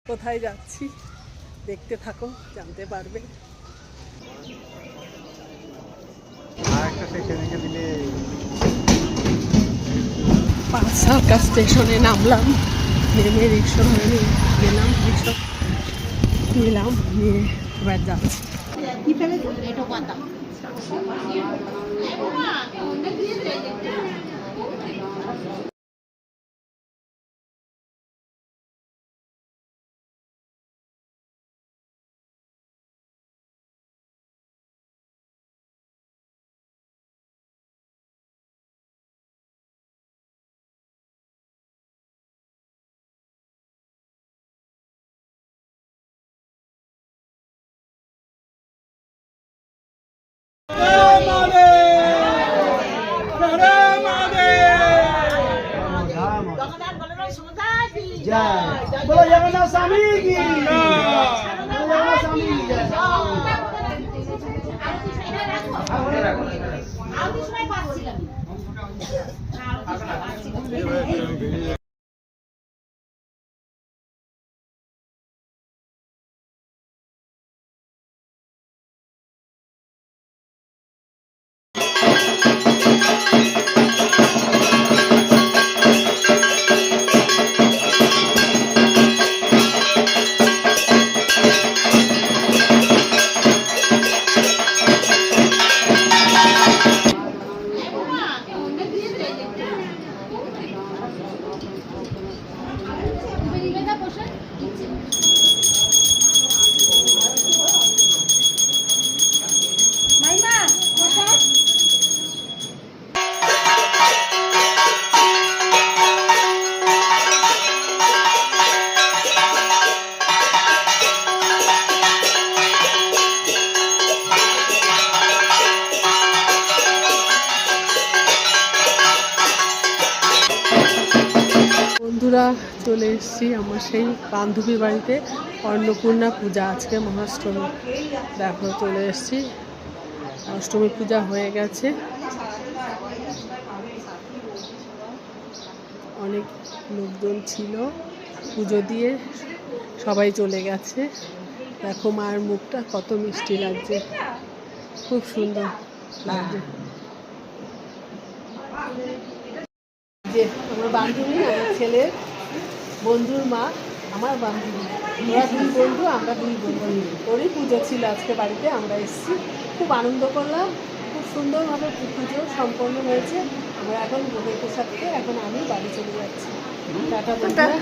কোথায় যাচ্ছি দেখতে থাকো, জানতে পারবে। পাঁচসালকা স্টেশনে নামলাম, নেমে রিক্সা ধরে গেলাম, রিক্সা নিলাম, নিয়ে এবার যাচ্ছি। কি ফেলেছে? Bola jangan samigi. বন্ধুরা, চলে এসেছি আমার সেই বান্ধবীর বাড়িতে। অন্নপূর্ণা পূজা আজকে, মহাষ্টমী। দেখো চলে এসেছি, অষ্টমী পূজা হয়ে গেছে, অনেক লোকজন ছিল, পুজো দিয়ে সবাই চলে গেছে। দেখো মায়ের মুখটা কত মিষ্টি লাগছে, খুব সুন্দর লাগছে। যে আমার বান্ধবী, আমার ছেলের বন্ধুর মা, আমার বান্ধবী, ওরা দুই বন্ধু, আমরা দুই বন্ধু। ওরই পুজো ছিল আজকে বাড়িতে, আমরা এসেছি, খুব আনন্দ করলাম, খুব সুন্দরভাবে পুজো সম্পন্ন হয়েছে। আমরা এখন বন্ধুদের সাথে এখন আমি বাড়ি চলে যাচ্ছি। টাটা বন্ধুরা।